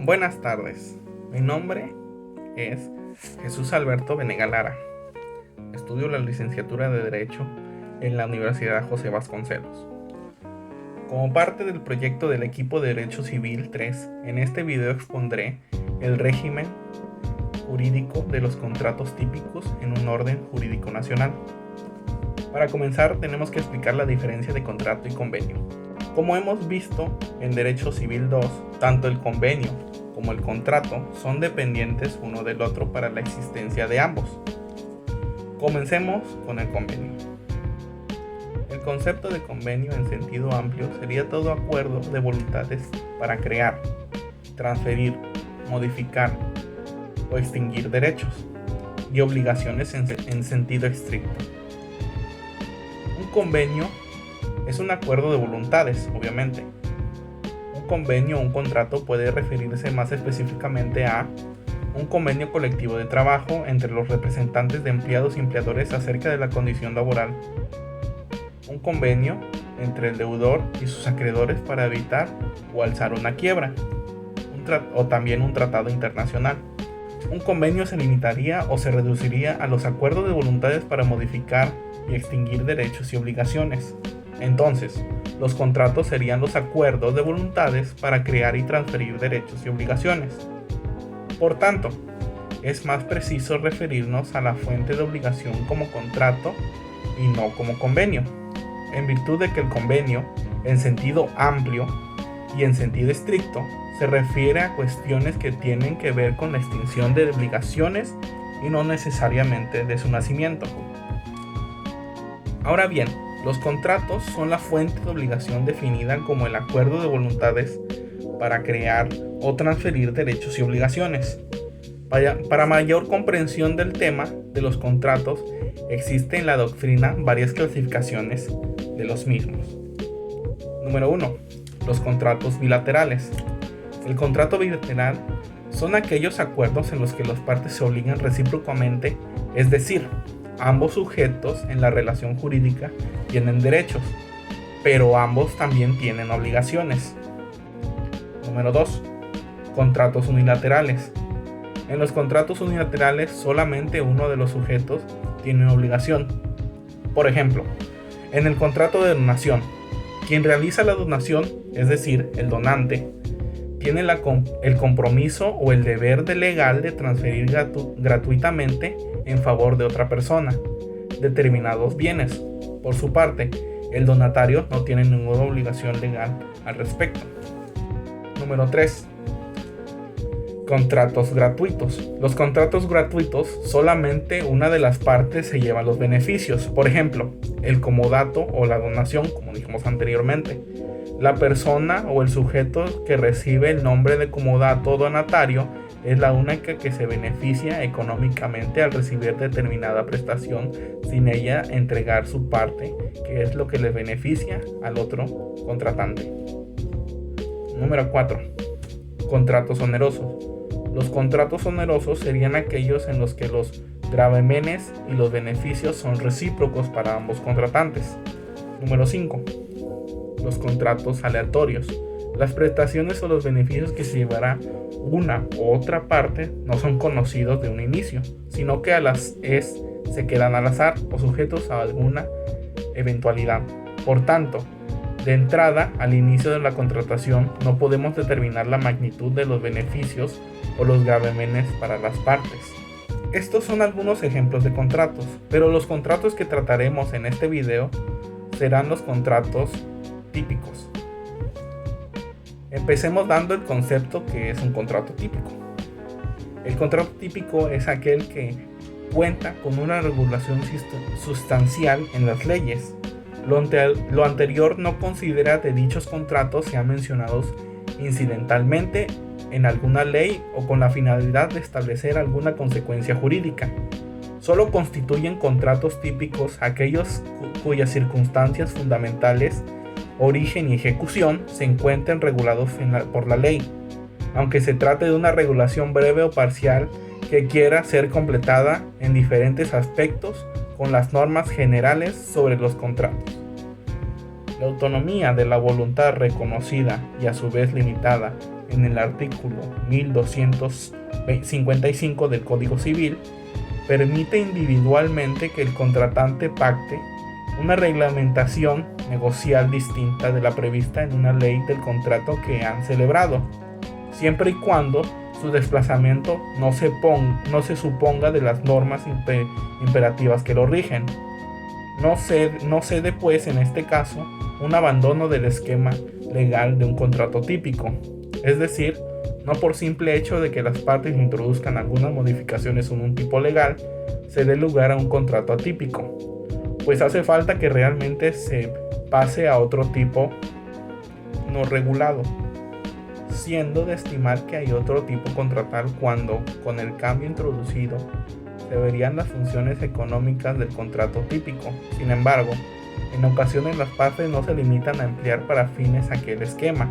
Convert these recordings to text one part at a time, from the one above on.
Buenas tardes, mi nombre es Jesús Alberto Venega Lara. Estudio la licenciatura de Derecho en la Universidad José Vasconcelos. Como parte del proyecto del equipo de Derecho Civil 3, en este video expondré el régimen jurídico de los contratos típicos en un orden jurídico nacional. Para comenzar, tenemos que explicar la diferencia de contrato y convenio. Como hemos visto en Derecho Civil 2, tanto el convenio como el contrato son dependientes uno del otro para la existencia de ambos. Comencemos con el convenio. El concepto de convenio en sentido amplio sería todo acuerdo de voluntades para crear, transferir, modificar o extinguir derechos y obligaciones en sentido estricto. Un convenio es un acuerdo de voluntades, obviamente. Un convenio o un contrato puede referirse más específicamente a un convenio colectivo de trabajo entre los representantes de empleados y empleadores acerca de la condición laboral. Un convenio entre el deudor y sus acreedores para evitar o alzar una quiebra. O también un tratado internacional. Un convenio se limitaría o se reduciría a los acuerdos de voluntades para modificar y extinguir derechos y obligaciones. Entonces, los contratos serían los acuerdos de voluntades para crear y transferir derechos y obligaciones. Por tanto, es más preciso referirnos a la fuente de obligación como contrato y no como convenio, en virtud de que el convenio, en sentido amplio y en sentido estricto, se refiere a cuestiones que tienen que ver con la extinción de obligaciones y no necesariamente de su nacimiento. Ahora bien, los contratos son la fuente de obligación definida como el acuerdo de voluntades para crear o transferir derechos y obligaciones. Para mayor comprensión del tema de los contratos, existe en la doctrina varias clasificaciones de los mismos. Número 1. Los contratos bilaterales. El contrato bilateral son aquellos acuerdos en los que las partes se obligan recíprocamente, es decir, ambos sujetos en la relación jurídica tienen derechos, pero ambos también tienen obligaciones. Número 2. Contratos unilaterales. En los contratos unilaterales solamente uno de los sujetos tiene una obligación. Por ejemplo, en el contrato de donación, quien realiza la donación, es decir, el donante, tiene el compromiso o el deber legal de transferir gratuitamente en favor de otra persona determinados bienes. Por su parte, el donatario no tiene ninguna obligación legal al respecto. Número 3. Contratos gratuitos. Los contratos gratuitos, solamente una de las partes se lleva los beneficios. Por ejemplo, el comodato o la donación, como dijimos anteriormente. La persona o el sujeto que recibe el nombre de comodato o donatario es la única que se beneficia económicamente al recibir determinada prestación sin ella entregar su parte, que es lo que le beneficia al otro contratante. Número 4. Contratos onerosos. Los contratos onerosos serían aquellos en los que los gravámenes y los beneficios son recíprocos para ambos contratantes. Número 5. Los contratos aleatorios. Las prestaciones o los beneficios que se llevará una u otra parte no son conocidos de un inicio, sino que se quedan al azar o sujetos a alguna eventualidad. Por tanto, de entrada, al inicio de la contratación, no podemos determinar la magnitud de los beneficios o los gravámenes para las partes. Estos son algunos ejemplos de contratos, pero los contratos que trataremos en este video serán los contratos típicos. Empecemos dando el concepto que es un contrato típico. El contrato típico es aquel que cuenta con una regulación sustancial en las leyes. Lo anterior no considera que dichos contratos sean mencionados incidentalmente en alguna ley o con la finalidad de establecer alguna consecuencia jurídica. Solo constituyen contratos típicos aquellos cuyas circunstancias fundamentales, origen y ejecución se encuentren regulados por la ley, aunque se trate de una regulación breve o parcial que quiera ser completada en diferentes aspectos con las normas generales sobre los contratos. La autonomía de la voluntad reconocida y a su vez limitada en el artículo 1255 del Código Civil, permite individualmente que el contratante pacte una reglamentación negocial distinta de la prevista en una ley del contrato que han celebrado, siempre y cuando su desplazamiento no se suponga de las normas imperativas que lo rigen. No cede pues en este caso un abandono del esquema legal de un contrato típico, es decir, no por simple hecho de que las partes introduzcan algunas modificaciones en un tipo legal, se dé lugar a un contrato atípico, pues hace falta que realmente se pase a otro tipo no regulado, siendo de estimar que hay otro tipo contratal cuando, con el cambio introducido, se verían las funciones económicas del contrato típico. Sin embargo, en ocasiones las partes no se limitan a emplear para fines aquel esquema,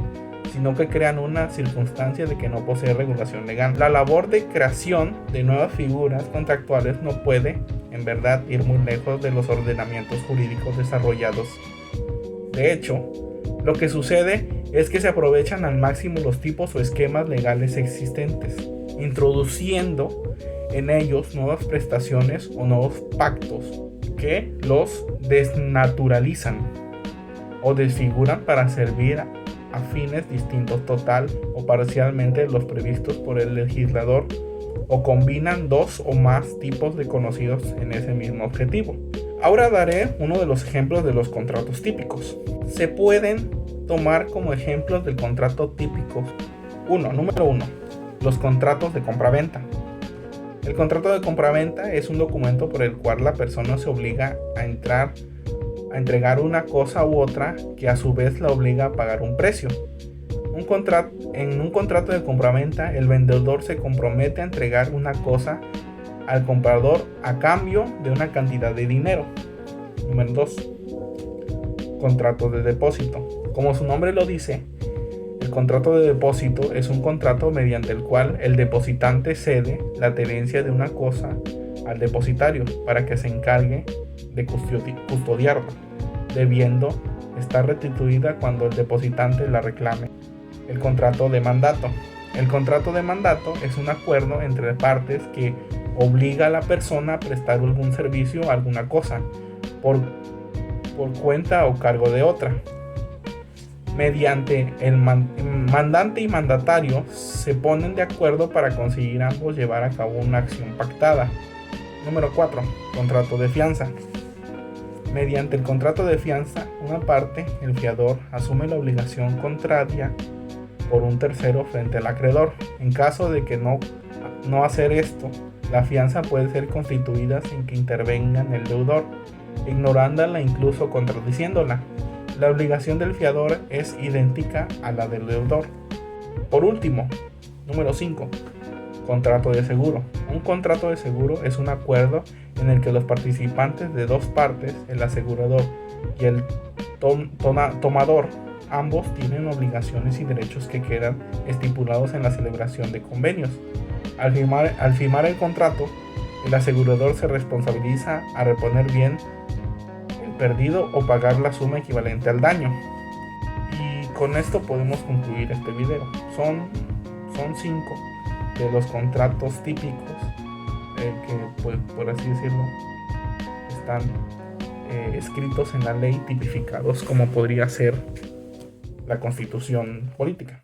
sino que crean una circunstancia de que no posee regulación legal. La labor de creación de nuevas figuras contractuales no puede, en verdad, ir muy lejos de los ordenamientos jurídicos desarrollados. De hecho, lo que sucede es que se aprovechan al máximo los tipos o esquemas legales existentes, introduciendo en ellos nuevas prestaciones o nuevos pactos que los desnaturalizan o desfiguran para servir a fines distintos total o parcialmente de los previstos por el legislador, o combinan dos o más tipos de conocidos en ese mismo objetivo. Ahora daré uno de los ejemplos de los contratos típicos. Se pueden tomar como ejemplos del contrato típico. Número 1. Los contratos de compraventa. El contrato de compraventa es un documento por el cual la persona se obliga a entregar una cosa u otra que a su vez la obliga a pagar un precio. En un contrato de compraventa, el vendedor se compromete a entregar una cosa al comprador a cambio de una cantidad de dinero. Número 2. Contrato de depósito. Como su nombre lo dice, el contrato de depósito es un contrato mediante el cual el depositante cede la tenencia de una cosa al depositario para que se encargue de custodiarla, debiendo estar restituida cuando el depositante la reclame. El contrato de mandato. El contrato de mandato es un acuerdo entre partes que obliga a la persona a prestar algún servicio o alguna cosa por cuenta o cargo de otra. Mediante el mandante y mandatario se ponen de acuerdo para conseguir ambos llevar a cabo una acción pactada. Número 4. Contrato de fianza. Mediante el contrato de fianza, una parte, el fiador, asume la obligación contraria por un tercero frente al acreedor. En caso de que no hacer esto, la fianza puede ser constituida sin que intervenga el deudor, ignorándola e incluso contradiciéndola. La obligación del fiador es idéntica a la del deudor. Por último, número 5. Contrato de seguro. Un contrato de seguro es un acuerdo en el que los participantes de dos partes, el asegurador y el tomador, ambos tienen obligaciones y derechos que quedan estipulados en la celebración de convenios. Al firmar el contrato, el asegurador se responsabiliza a reponer bien el perdido o pagar la suma equivalente al daño. Y con esto podemos concluir este video. Son 5 de los contratos típicos que, pues, por así decirlo, están escritos en la ley, tipificados como podría ser la Constitución política.